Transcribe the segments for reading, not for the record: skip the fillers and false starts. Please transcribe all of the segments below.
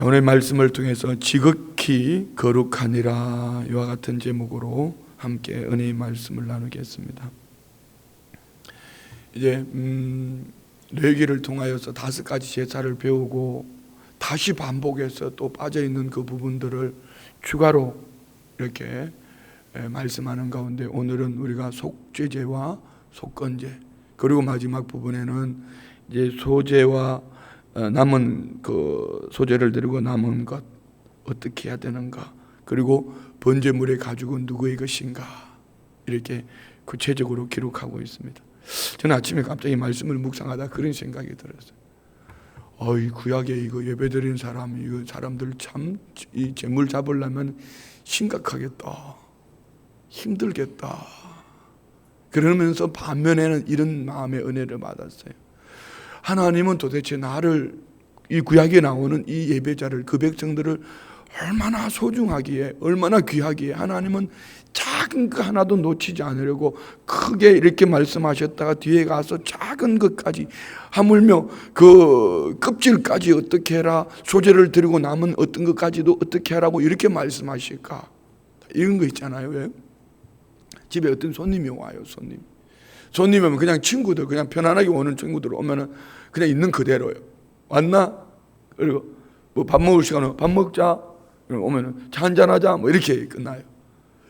오늘 말씀을 통해서 지극히 거룩하니라 이와 같은 제목으로 함께 은혜의 말씀을 나누겠습니다. 이제 레위기를 통하여서 5가지 제사를 배우고 다시 반복해서 또 빠져있는 그 부분들을 추가로 이렇게 말씀하는 가운데 오늘은 우리가 속죄제와 속건제, 그리고 마지막 부분에는 이제 소제와 남은 그 소제를 드리고 남은 것 어떻게 해야 되는가, 그리고 번제물의 가죽은 누구의 것인가, 이렇게 구체적으로 기록하고 있습니다. 저는 아침에 갑자기 말씀을 묵상하다 그런 생각이 들었어요. 이 구약에 이거 예배드리는 사람, 이거 사람들 참 이 재물 잡으려면 심각하겠다, 힘들겠다. 그러면서 반면에는 이런 마음의 은혜를 받았어요. 하나님은 도대체 나를, 이 구약에 나오는 이 예배자를, 그 백성들을 얼마나 소중하기에, 얼마나 귀하기에 하나님은 작은 거 하나도 놓치지 않으려고 크게 이렇게 말씀하셨다가 뒤에 가서 작은 것까지, 하물며 그 껍질까지 어떻게 해라, 소제를 드리고 남은 어떤 것까지도 어떻게 하라고 이렇게 말씀하실까. 이런 거 있잖아요. 왜? 집에 어떤 손님이 와요. 손님이면 그냥 친구들, 그냥 편안하게 오는 친구들 오면은 그냥 있는 그대로요. 왔나? 그리고 뭐 밥 먹을 시간은 밥 먹자. 오면은 차 한잔하자. 뭐 이렇게 끝나요.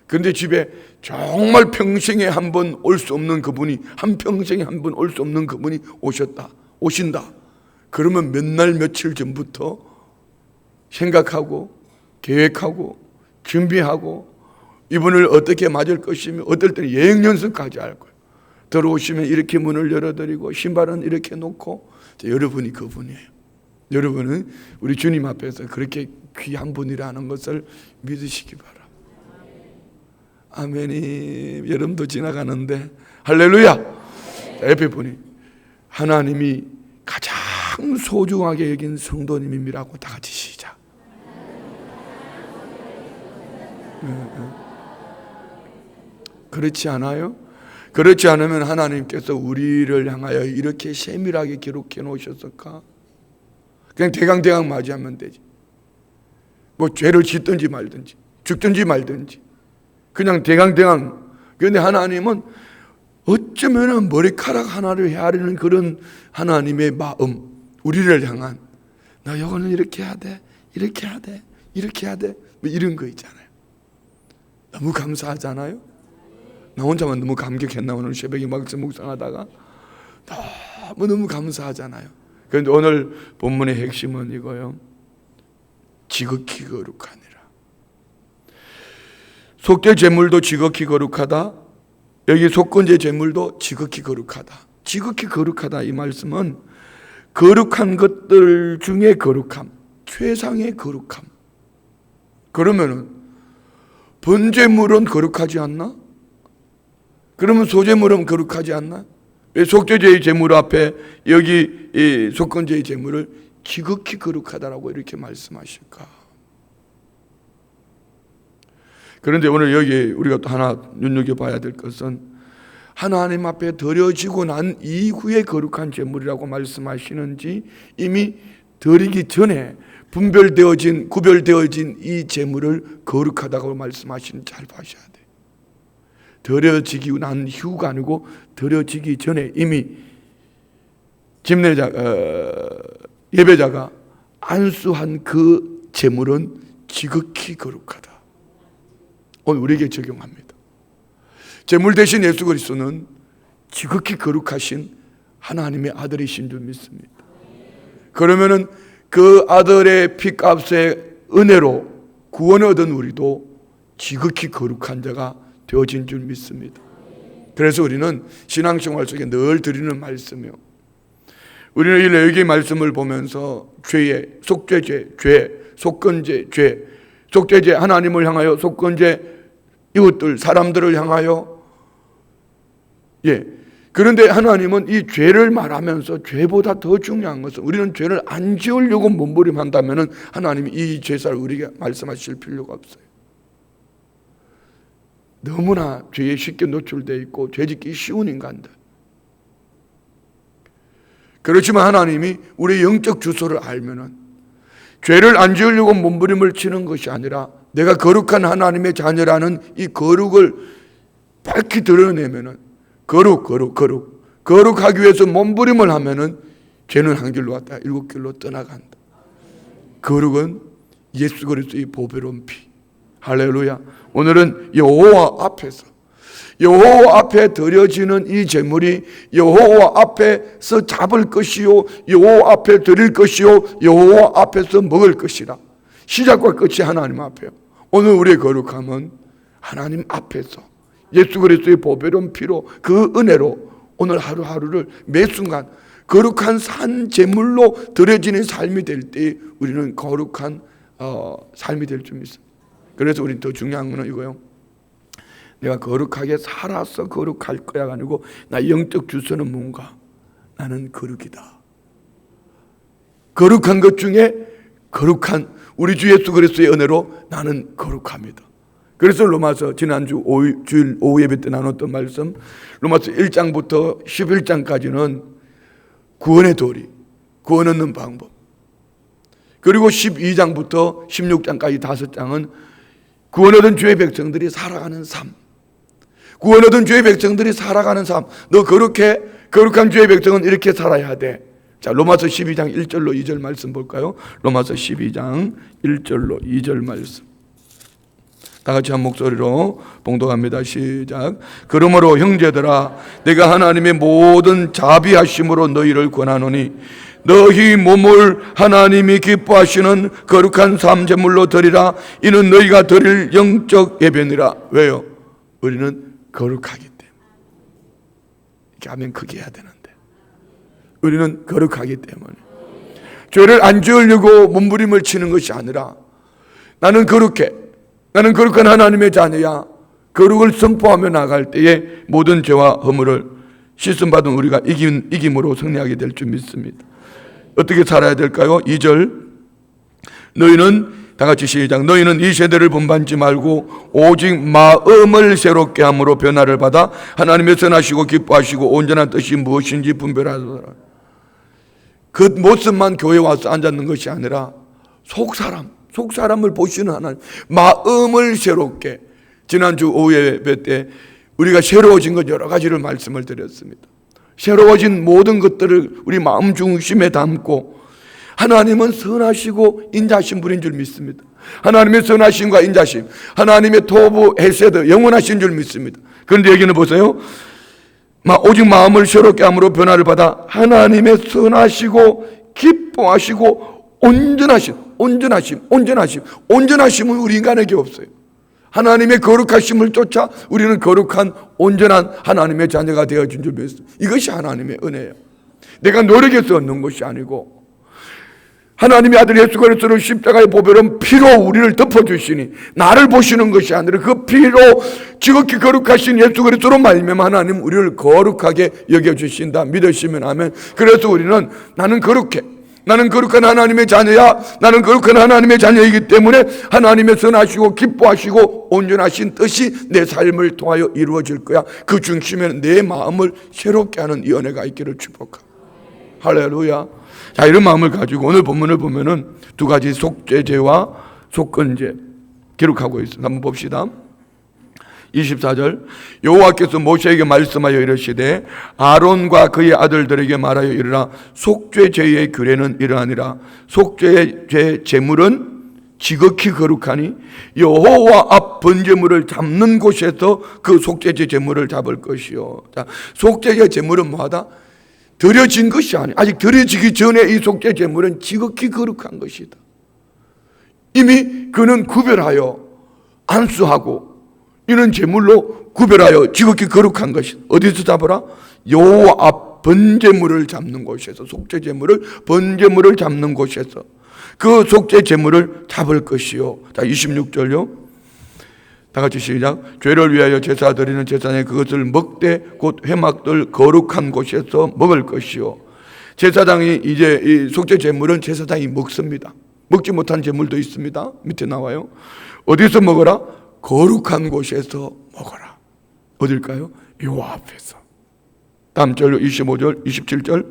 그런데 집에 정말 평생에 한 번 올 수 없는 그분이, 한평생에 한 번 올 수 없는 그분이 오신다. 그러면 몇 날 며칠 전부터 생각하고 계획하고 준비하고 이분을 어떻게 맞을 것이며, 어떨 때는 예행 연습까지 할 거예요. 들어오시면 이렇게 문을 열어드리고 신발은 이렇게 놓고, 여러분이 그분이에요. 여러분은 우리 주님 앞에서 그렇게 귀한 분이라는 것을 믿으시기 바랍니다. 아멘이. 여름도 지나가는데 할렐루야. 옆에 분이 하나님이 가장 소중하게 여긴 성도님이라고 다 같이 시작. 그렇지 않아요? 그렇지 않으면 하나님께서 우리를 향하여 이렇게 세밀하게 기록해 놓으셨을까? 그냥 대강 맞이하면 되지. 뭐 죄를 짓든지 말든지 죽든지 말든지 그냥 대강. 그런데 하나님은 어쩌면 머리카락 하나를 헤아리는 그런 하나님의 마음, 우리를 향한, 나 이거는 이렇게 해야 돼, 이렇게 해야 돼, 이렇게 해야 돼, 뭐 이런 거 있잖아요. 너무 감사하잖아요. 나 혼자만 너무 감격했나 오늘 새벽에 말씀 묵상하다가 너무 감사하잖아요. 그런데 오늘 본문의 핵심은 이거요. 지극히 거룩하니라. 속죄 제물도 지극히 거룩하다. 여기 속건제 제물도 지극히 거룩하다. 지극히 거룩하다 이 말씀은 거룩한 것들 중에 거룩함, 최상의 거룩함. 그러면은 번제물은 거룩하지 않나? 그러면 소제물은 거룩하지 않나? 왜 속죄제의 제물 앞에 여기 이 속건제의 제물을 지극히 거룩하다라고 이렇게 말씀하실까? 그런데 오늘 여기 우리가 또 하나 눈여겨봐야 될 것은 하나님 앞에 드려지고 난 이후에 거룩한 제물이라고 말씀하시는지, 이미 드리기 전에 구별되어진 이 제물을 거룩하다고 말씀하시는지 잘 봐셔야 돼요. 드려지기 난 이후가 아니고 드려지기 전에 이미 예배자가 안수한 그 제물은 지극히 거룩하다. 오늘 우리에게 적용합니다. 제물 대신 예수 그리스도는 지극히 거룩하신 하나님의 아들이신 줄 믿습니다. 그러면은 그 아들의 피값의 은혜로 구원을 얻은 우리도 지극히 거룩한 자가 되어진 줄 믿습니다. 그래서 우리는 신앙생활 속에 늘 드리는 말씀이요. 우리는 이 레위기 말씀을 보면서 죄의 속죄제, 속건제, 속죄제 하나님을 향하여, 속건제 이웃들 사람들을 향하여. 그런데 하나님은 이 죄를 말하면서 죄보다 더 중요한 것은, 우리는 죄를 안 지으려고 몸부림한다면 하나님이 이 제사를 우리에게 말씀하실 필요가 없어요. 너무나 죄에 쉽게 노출되어 있고 죄짓기 쉬운 인간들. 그렇지만 하나님이 우리의 영적 주소를 알면은 죄를 안 지으려고 몸부림을 치는 것이 아니라 내가 거룩한 하나님의 자녀라는 이 거룩을 밝히 드러내면은 거룩하기 위해서 몸부림을 하면은 죄는 한 길로 왔다 7길로 떠나간다. 거룩은 예수 그리스도의 보배로운 피. 할렐루야. 오늘은 여호와 앞에 드려지는 이 제물이 여호와 앞에서 잡을 것이요 여호와 앞에 드릴 것이요 여호와 앞에서 먹을 것이라. 시작과 끝이 하나님 앞에요. 오늘 우리의 거룩함은 하나님 앞에서 예수 그리스도의 보배로운 피로 그 은혜로 오늘 하루하루를 매 순간 거룩한 산 제물로 드려지는 삶이 될 때 우리는 거룩한 삶이 될 줄 믿습니다. 그래서 우리는 더 중요한 건 이거예요. 내가 거룩하게 살아서 거룩할 거야가 아니고 나 영적 주소는 뭔가? 나는 거룩이다. 거룩한 것 중에 거룩한 우리 주 예수 그리스도의 은혜로 나는 거룩합니다. 그래서 로마서 지난주 주일 오후 예배 때 나눴던 말씀 로마서 1장부터 11장까지는 구원의 도리, 구원 얻는 방법, 그리고 12장부터 16장까지 5장은 구원 얻은 주의 백성들이 살아가는 삶, 구원 얻은 주의 백성들이 살아가는 삶. 너 거룩한 주의 백성은 이렇게 살아야 돼. 자, 로마서 12장 1절로 2절 말씀 볼까요? 로마서 12장 1절로 2절 말씀. 다 같이 한 목소리로 봉독합니다. 시작. 그러므로 형제들아 내가 하나님의 모든 자비하심으로 너희를 권하노니 너희 몸을 하나님이 기뻐하시는 거룩한 삶 제물로 드리라. 이는 너희가 드릴 영적 예배니라. 왜요? 우리는 거룩하기 때문에. 이렇게 하면 크게 해야 되는데 우리는 거룩하기 때문에 죄를 안 지으려고 몸부림을 치는 것이 아니라 나는 거룩해, 나는 거룩한 하나님의 자녀야. 거룩을 선포하며 나갈 때에 모든 죄와 허물을 씻음받은 우리가 이김으로 승리하게 될 줄 믿습니다. 어떻게 살아야 될까요? 2절 너희는 다 같이 시작. 너희는 이 세대를 본받지 말고 오직 마음을 새롭게 함으로 변화를 받아 하나님의 선하시고 기뻐하시고 온전한 뜻이 무엇인지 분별하라. 그 모습만 교회에 와서 앉았는 것이 아니라 속사람을 보시는 하나님, 마음을 새롭게. 지난주 오후 예배 때 우리가 새로워진 것 여러 가지를 말씀을 드렸습니다. 새로워진 모든 것들을 우리 마음 중심에 담고 하나님은 선하시고 인자하신 분인 줄 믿습니다. 하나님의 선하심과 인자심, 하나님의 토부 헤세드 영원하신 줄 믿습니다. 그런데 여기는 보세요. 오직 마음을 새롭게 함으로 변화를 받아 하나님의 선하시고 기뻐하시고 온전하심은 우리 인간에게 없어요. 하나님의 거룩하심을 쫓아 우리는 거룩한 온전한 하나님의 자녀가 되어진 줄 믿습니다. 이것이 하나님의 은혜예요. 내가 노력해서 얻는 것이 아니고 하나님의 아들 예수 그리스도를 십자가의 보배로운 피로 우리를 덮어주시니 나를 보시는 것이 아니라 그 피로 지극히 거룩하신 예수 그리스도로 말미암아 하나님 우리를 거룩하게 여겨주신다. 믿으시면 아멘. 그래서 우리는 나는 거룩해, 나는 거룩한 하나님의 자녀야, 나는 거룩한 하나님의 자녀이기 때문에 하나님의 선하시고 기뻐하시고 온전하신 뜻이 내 삶을 통하여 이루어질 거야. 그 중심에 내 마음을 새롭게 하는 이 은혜가 있기를 축복합니다. 할렐루야. 자, 이런 마음을 가지고 오늘 본문을 보면은 두 가지 속죄제와 속건제 기록하고 있습니다. 한번 봅시다. 24절 여호와께서 모세에게 말씀하여 이르시되 아론과 그의 아들들에게 말하여 이르라. 속죄제의 규례는 이러하니라. 속죄제 제물은 지극히 거룩하니 여호와 앞 번제물을 잡는 곳에서 그 속죄제 제물을 잡을 것이요. 자, 속죄제 제물은 뭐하다? 드려진 것이 아니야. 아직 드려지기 전에 이 속죄 제물은 지극히 거룩한 것이다. 이미 그는 구별하여 안수하고 이런 제물로 구별하여 지극히 거룩한 것이다. 어디서 잡으라? 여호와 앞 번제물을 잡는 곳에서, 속죄 제물을 번제물을 잡는 곳에서 그 속죄 제물을 잡을 것이요. 자, 26절요. 다 같이 시작. 죄를 위하여 제사 드리는 제사장이 그것을 먹되 곧 회막들 거룩한 곳에서 먹을 것이요. 제사장이 이제 이 속죄 제물은 제사장이 먹습니다. 먹지 못한 제물도 있습니다. 밑에 나와요. 어디서 먹어라? 거룩한 곳에서 먹어라. 어딜까요? 요 앞에서. 다음 절로 25절 27절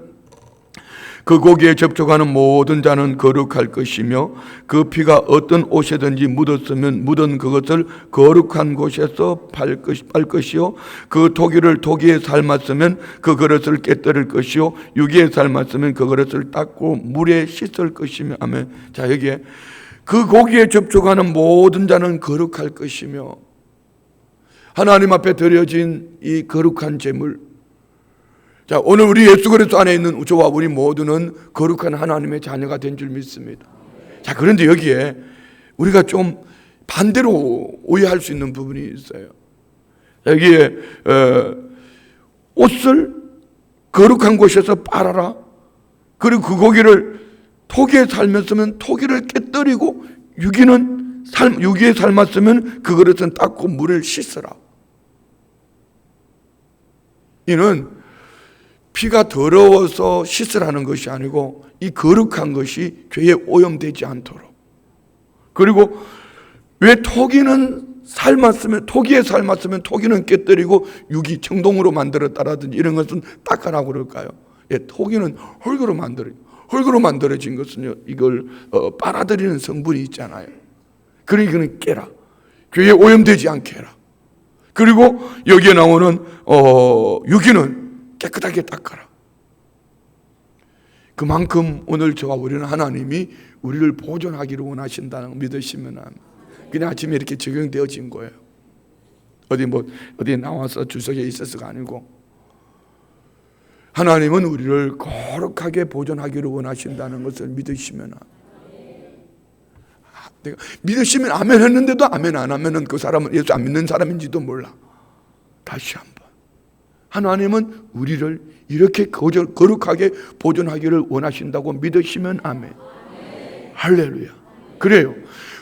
그 고기에 접촉하는 모든 자는 거룩할 것이며 그 피가 어떤 옷에든지 묻었으면 묻은 그것을 거룩한 곳에서 빨 것이요 그 토기에 삶았으면 그 그릇을 깨뜨릴 것이요 유기에 삶았으면 그 그릇을 닦고 물에 씻을 것이며 아멘. 자, 여기에 그 고기에 접촉하는 모든 자는 거룩할 것이며, 하나님 앞에 드려진 이 거룩한 제물, 자, 오늘 우리 예수 그리스도 안에 있는 저와 우리 모두는 거룩한 하나님의 자녀가 된 줄 믿습니다. 자, 그런데 여기에 우리가 좀 반대로 오해할 수 있는 부분이 있어요. 여기에 옷을 거룩한 곳에서 빨아라, 그리고 그 고기를 토기에 삶았으면 토기를 깨뜨리고 유기에 삶았으면 그 그릇은 닦고 물을 씻어라. 이는 피가 더러워서 씻으라는 것이 아니고 이 거룩한 것이 죄에 오염되지 않도록. 그리고 왜 토기에 삶았으면 토기는 깨뜨리고 유기 청동으로 만들었다라든지 이런 것은 닦아라고 그럴까요? 예, 토기는 흙으로 만들어진 것은요, 이걸 빨아들이는 성분이 있잖아요. 그러니까 이거는 깨라. 죄에 오염되지 않게 해라. 그리고 여기에 나오는 유기는 깨끗하게 닦아라. 그만큼 오늘 저와 우리는 하나님이 우리를 보존하기를 원하신다는 걸 믿으시면 그냥 아침에 이렇게 적용되어진 거예요. 어디 나와서 주석에 있어서가 아니고, 하나님은 우리를 거룩하게 보존하기를 원하신다는 것을 믿으시면 내가 믿으시면 아멘 했는데도 아멘 안 하면은 그 사람은 예수 안 믿는 사람인지도 몰라. 다시 한번, 하나님은 우리를 이렇게 거룩하게 보존하기를 원하신다고 믿으시면 아멘. 할렐루야. 그래요.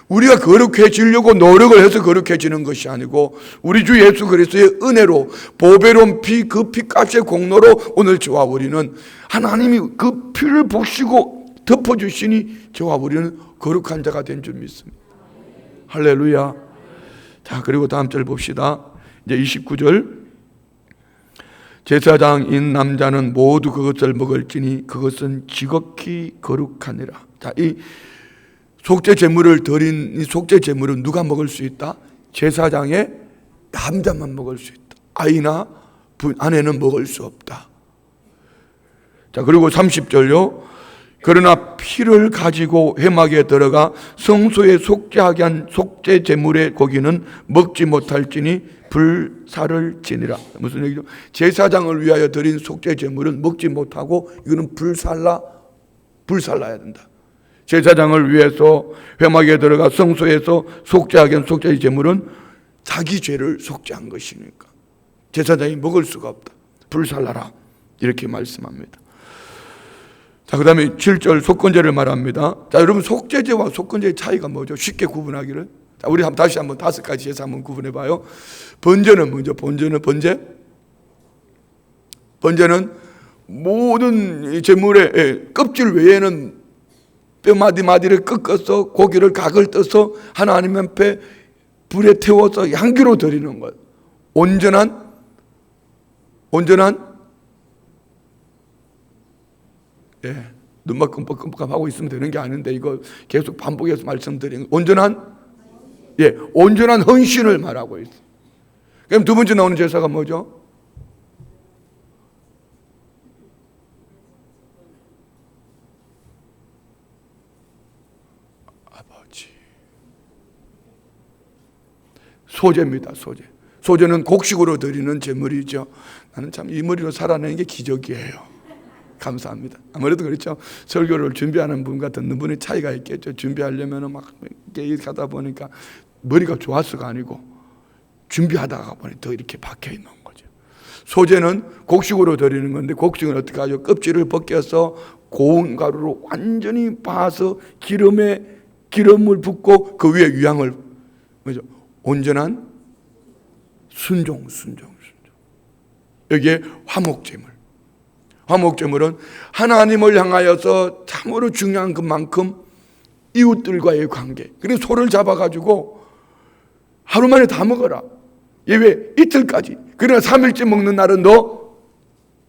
우리가 거룩해지려고 노력을 해서 거룩해지는 것이 아니고 우리 주 예수 그리스도의 은혜로 보배로운 피, 그 피값의 공로로 오늘 저와 우리는 하나님이 그 피를 보시고 덮어주시니 저와 우리는 거룩한 자가 된 줄 믿습니다. 할렐루야. 자, 그리고 다음 절 봅시다. 이제 29절. 제사장인 남자는 모두 그것을 먹을지니 그것은 지극히 거룩하니라. 자, 이 속죄 제물을 드린 이 속죄 제물은 누가 먹을 수 있다? 제사장의 남자만 먹을 수 있다. 아이나 아내는 먹을 수 없다. 자, 그리고 30절요. 그러나 피를 가지고 회막에 들어가 성소에 속죄하게 한 속죄 제물의 고기는 먹지 못할지니 불사를 지니라. 무슨 얘기죠? 제사장을 위하여 드린 속죄 제물은 먹지 못하고 이거는 불살라야 된다. 제사장을 위해서 회막에 들어가 성소에서 속죄하게 한 속죄의 제물은 자기 죄를 속죄한 것이니까 제사장이 먹을 수가 없다. 불살라라. 이렇게 말씀합니다. 자, 그 다음에 7절 속건제를 말합니다. 자, 여러분, 속죄제와 속건제의 차이가 뭐죠? 쉽게 구분하기를. 자, 우리 다시 한번 5가지 제사 한번 구분해 봐요. 번제는 뭐죠? 번제는 모든 제물의 껍질 외에는 뼈 마디마디를 꺾어서 고기를 각을 떠서 하나님 앞에 불에 태워서 향기로 드리는 것. 온전한 눈만 끔뻑끔뻑하고 있으면 되는 게 아닌데 이거 계속 반복해서 말씀드리는 온전한 헌신을 말하고 있어요. 그럼 두 번째 나오는 제사가 뭐죠? 소제입니다. 소제는 곡식으로 드리는 제물이죠. 나는 참 이 머리로 살아내는 게 기적이에요. 감사합니다. 아무래도 그렇죠. 설교를 준비하는 분과 듣는 분의 차이가 있겠죠. 준비하려면 막 이렇게 하다 보니까 머리가 좋아서가 아니고 준비하다가 보니 더 이렇게 박혀 있는 거죠. 소제는 곡식으로 드리는 건데 곡식은 어떻게 하죠? 껍질을 벗겨서 고운 가루로 완전히 빻아서 기름을 붓고 그 위에 유향을 뭐죠? 온전한 순종. 여기에 화목제물은 하나님을 향하여서 참으로 중요한 것만큼 이웃들과의 관계. 그래서 소를 잡아가지고 하루 만에 다 먹어라. 예외 이틀까지. 그러나 3일째 먹는 날은 너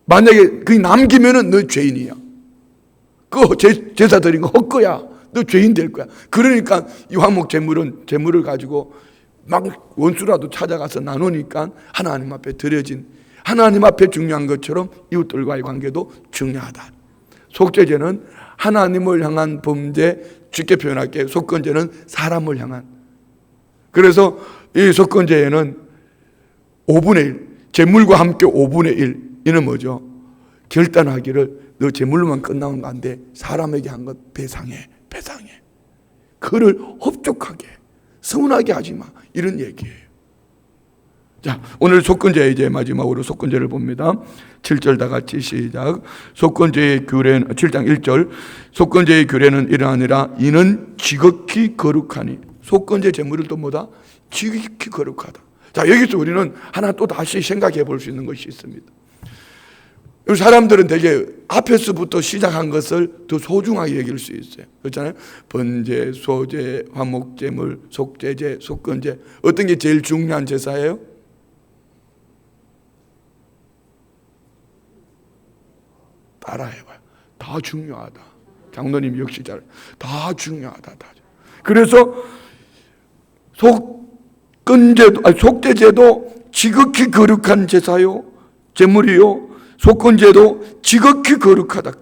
만약에 그게 남기면은 너 죄인이야. 그 제사 드린 거 헛거야. 너 죄인 될 거야. 그러니까 이 화목 제물을 가지고 막 원수라도 찾아가서 나누니까 하나님 앞에 드려진, 하나님 앞에 중요한 것처럼 이웃들과의 관계도 중요하다. 속죄제는 하나님을 향한 범죄, 쉽게 표현할게요. 속건제는 사람을 향한. 그래서 이 속건제에는 5분의 1, 제물과 함께 5분의 1, 이는 뭐죠? 결단하기를 너 제물로만 끝나는 거 안 돼. 사람에게 한 것 배상해. 그를 흡족하게, 서운하게 하지 마. 이런 얘기예요. 자, 오늘 속건제 이제 마지막으로 속건제를 봅니다. 7절 다 같이 시작. 속건제의 규례는 7장 1절. 속건제의 규례는 이러하니라. 이는 지극히 거룩하니. 속건제 제물을 또 뭐다? 지극히 거룩하다. 자, 여기서 우리는 하나 또 다시 생각해 볼 수 있는 것이 있습니다. 사람들은 되게 앞에서부터 시작한 것을 더 소중하게 여길 수 있어요. 그렇잖아요. 번제, 소제, 화목제물, 속죄제, 속건제. 어떤 게 제일 중요한 제사예요? 따라해봐요. 다 중요하다. 장로님 역시 잘. 다 중요하다. 그래서 속죄제도 지극히 거룩한 제사요, 제물이요. 속건제도 지극히 거룩하다.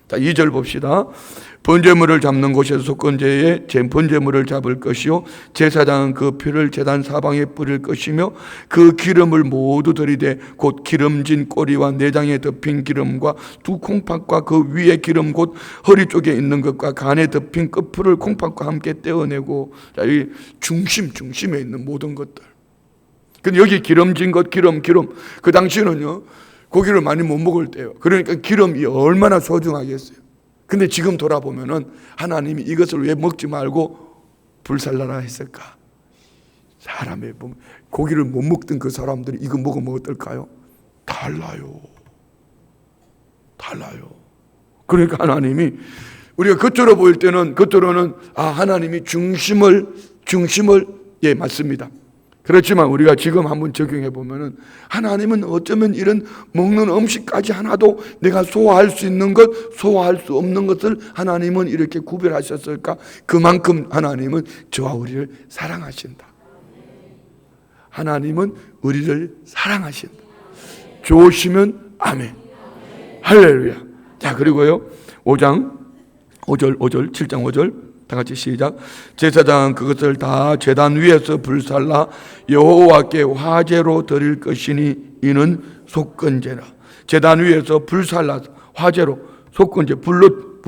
자, 2절 봅시다. 번제물을 잡는 곳에서 속건제에 번제물을 잡을 것이요, 제사장은 그 피를 제단 사방에 뿌릴 것이며 그 기름을 모두 들이되 곧 기름진 꼬리와 내장에 덮인 기름과 두 콩팥과 그 위에 기름 곧 허리 쪽에 있는 것과 간에 덮인 끝풀을 콩팥과 함께 떼어내고. 자, 이 중심에 있는 모든 것들. 근데 여기 기름진 것, 기름. 그 당시에는요, 고기를 많이 못 먹을 때요. 그러니까 기름이 얼마나 소중하겠어요. 근데 지금 돌아보면은 하나님이 이것을 왜 먹지 말고 불살라라 했을까? 사람의 고기를 못 먹던 그 사람들이 이거 먹으면 어떨까요? 달라요. 그러니까 하나님이, 우리가 겉으로 보일 때는, 겉으로는 하나님이 중심을 예, 맞습니다. 그렇지만 우리가 지금 한번 적용해 보면은 하나님은 어쩌면 이런 먹는 음식까지 하나도 내가 소화할 수 있는 것, 소화할 수 없는 것을 하나님은 이렇게 구별하셨을까? 그만큼 하나님은 저와 우리를 사랑하신다. 하나님은 우리를 사랑하신다. 좋으시면 아멘. 할렐루야. 자, 그리고요 7장 5절 다 같이 시작. 제사장은 그것을 다 제단 위에서 불살라 여호와께 화제로 드릴 것이니 이는 속건제라. 제단 위에서 불살라서 화제로, 속건제, 불로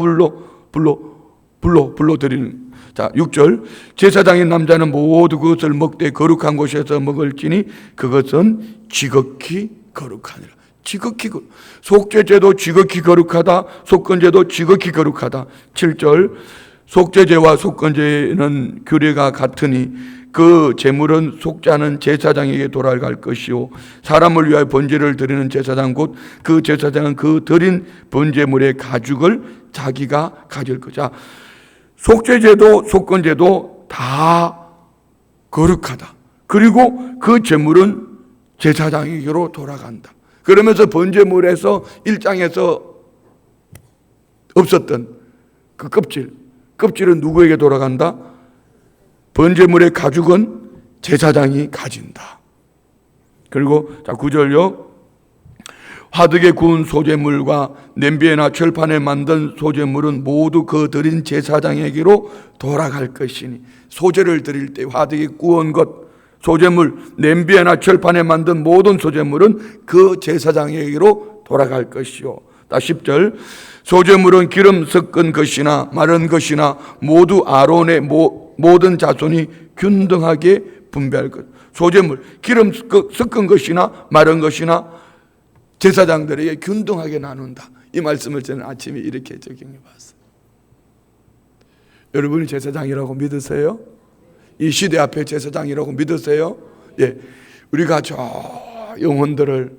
드리는. 자, 6절. 제사장인 남자는 모두 그것을 먹되 거룩한 곳에서 먹을지니 그것은 지극히 거룩하니라. 속죄제도 지극히 거룩하다. 속건제도 지극히 거룩하다. 7절. 속죄제와 속건제는 규례가 같으니 그 제물은 속죄하는 제사장에게 돌아갈 것이요, 사람을 위하여 번제를 드리는 제사장 곧 그 제사장은 그 드린 번제물의 가죽을 자기가 가질 거자. 속죄제도 속건제도 다 거룩하다. 그리고 그 제물은 제사장에게로 돌아간다. 그러면서 번제물에서 1장에서 없었던 그 껍질은 누구에게 돌아간다? 번제물의 가죽은 제사장이 가진다. 그리고 자, 9절요. 화덕에 구운 소제물과 냄비에나 철판에 만든 소제물은 모두 그 드린 제사장에게로 돌아갈 것이니. 소제를 드릴 때 화덕에 구운 것, 소제물, 냄비에나 철판에 만든 모든 소제물은 그 제사장에게로 돌아갈 것이요. 10절. 소제물은 기름 섞은 것이나 마른 것이나 모두 아론의 모든 자손이 균등하게 분배할 것. 소제물, 기름 섞은 것이나 마른 것이나 제사장들에게 균등하게 나눈다. 이 말씀을 저는 아침에 이렇게 적용해 봤어요. 여러분이 제사장이라고 믿으세요? 이 시대 앞에 제사장이라고 믿으세요? 예, 우리가 저 영혼들을,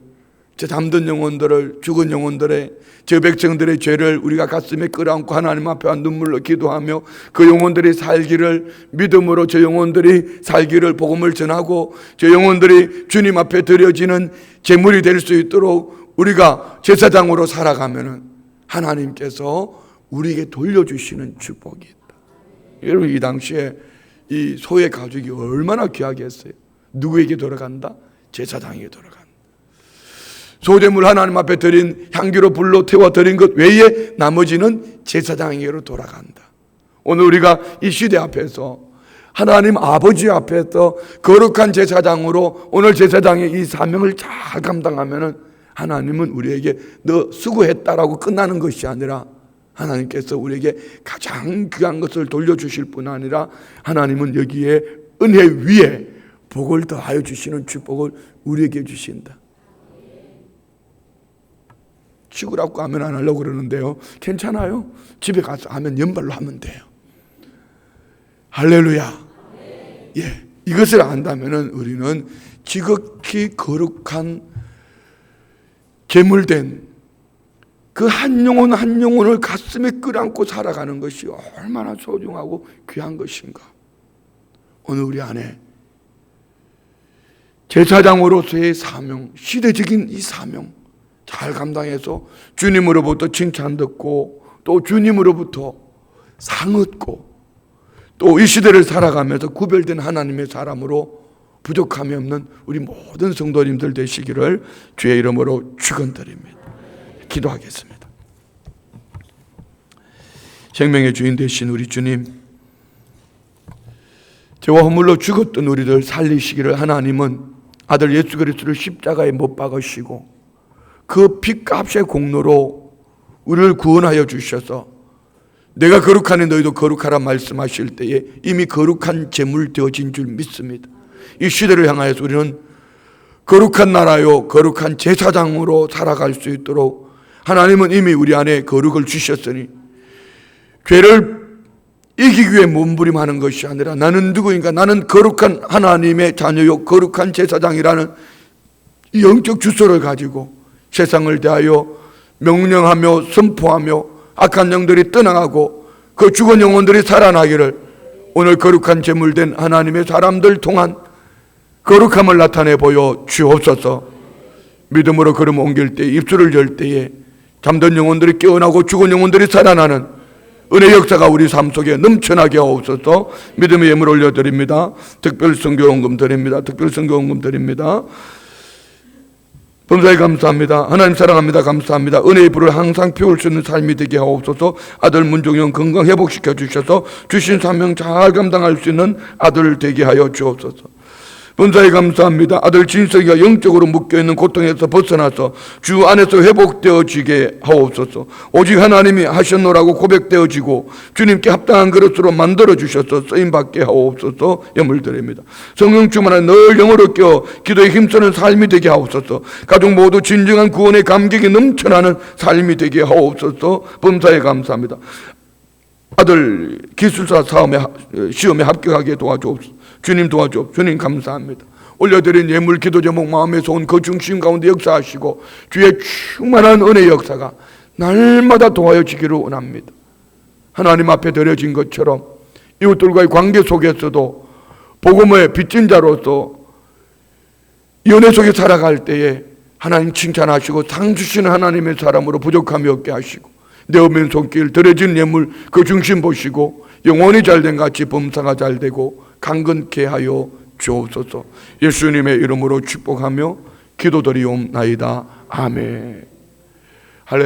저 잠든 영혼들을, 죽은 영혼들의, 저 백성들의 죄를 우리가 가슴에 끌어안고 하나님 앞에 눈물로 기도하며 그 영혼들이 살기를, 믿음으로 저 영혼들이 살기를, 복음을 전하고 저 영혼들이 주님 앞에 드려지는 제물이 될 수 있도록 우리가 제사장으로 살아가면은 하나님께서 우리에게 돌려주시는 축복이 있다. 여러분, 이 당시에 이 소의 가죽이 얼마나 귀하겠어요. 누구에게 돌아간다? 제사장에게 돌아간다. 소제물 하나님 앞에 드린 향기로 불로 태워 드린 것 외에 나머지는 제사장에게로 돌아간다. 오늘 우리가 이 시대 앞에서 하나님 아버지 앞에서 거룩한 제사장으로 오늘 제사장의 이 사명을 잘 감당하면은 하나님은 우리에게 너 수고했다라고 끝나는 것이 아니라 하나님께서 우리에게 가장 귀한 것을 돌려주실 뿐 아니라 하나님은 여기에 은혜 위에 복을 더하여 주시는 축복을 우리에게 주신다. 치구라고 아멘 안 하려고 그러는데요. 괜찮아요. 집에 가서 아멘 연발로 하면 돼요. 할렐루야. 예, 이것을 안다면은 우리는 지극히 거룩한 제물된 그 한 영혼 한 영혼을 가슴에 끌어안고 살아가는 것이 얼마나 소중하고 귀한 것인가. 오늘 우리 안에 제사장으로서의 사명, 시대적인 이 사명 잘 감당해서 주님으로부터 칭찬 듣고 또 주님으로부터 상 얻고 또 이 시대를 살아가면서 구별된 하나님의 사람으로 부족함이 없는 우리 모든 성도님들 되시기를 주의 이름으로 축원드립니다. 기도하겠습니다. 생명의 주인 되신 우리 주님, 죄와 허물로 죽었던 우리를 살리시기를 하나님은 아들 예수 그리스도를 십자가에 못 박으시고 그 피값의 공로로 우리를 구원하여 주셔서 내가 거룩하니 너희도 거룩하라 말씀하실 때에 이미 거룩한 제물 되어진 줄 믿습니다. 이 시대를 향하여서 우리는 거룩한 나라요 거룩한 제사장으로 살아갈 수 있도록 하나님은 이미 우리 안에 거룩을 주셨으니 죄를 이기기 위해 몸부림하는 것이 아니라 나는 누구인가? 나는 거룩한 하나님의 자녀요 거룩한 제사장이라는 이 영적 주소를 가지고 세상을 대하여 명령하며 선포하며 악한 영들이 떠나가고 그 죽은 영혼들이 살아나기를 오늘 거룩한 제물된 하나님의 사람들 통한 거룩함을 나타내 보여 주옵소서. 믿음으로 걸음 옮길 때 입술을 열 때에 잠든 영혼들이 깨어나고 죽은 영혼들이 살아나는 은혜 역사가 우리 삶 속에 넘쳐나게 하옵소서. 믿음의 예물 올려드립니다. 특별 선교원금 드립니다. 특별 선교원금 드립니다. 범사에 감사합니다. 하나님 사랑합니다. 감사합니다. 은혜의 불을 항상 피울 수 있는 삶이 되게 하옵소서. 아들 문종영 건강 회복시켜 주셔서 주신 사명 잘 감당할 수 있는 아들 되게 하여 주옵소서. 범사에 감사합니다. 아들 진석이가 영적으로 묶여있는 고통에서 벗어나서 주 안에서 회복되어지게 하옵소서. 오직 하나님이 하셨노라고 고백되어지고 주님께 합당한 그릇으로 만들어주셔서 쓰임받게 하옵소서. 염을 드립니다. 성령 충만한 늘 영으로 깨어 기도에 힘쓰는 삶이 되게 하옵소서. 가족 모두 진정한 구원의 감격이 넘쳐나는 삶이 되게 하옵소서. 범사에 감사합니다. 아들 기술사 시험에 합격하게 도와주옵소서. 주님 도와줘. 주님 감사합니다. 올려드린 예물 기도 제목 마음에서 온 그 중심 가운데 역사하시고 주의 충만한 은혜 역사가 날마다 도와지기를 원합니다. 하나님 앞에 드려진 것처럼 이웃들과의 관계 속에서도 복음의 빚진 자로서 연애 속에 살아갈 때에 하나님 칭찬하시고 상 주시는 하나님의 사람으로 부족함이 없게 하시고 내 어면 손길 드려진 예물 그 중심 보시고 영혼이 잘된 같이 범사가 잘되고 강건케 하여 주옵소서. 예수님의 이름으로 축복하며 기도드리옵나이다. 아멘.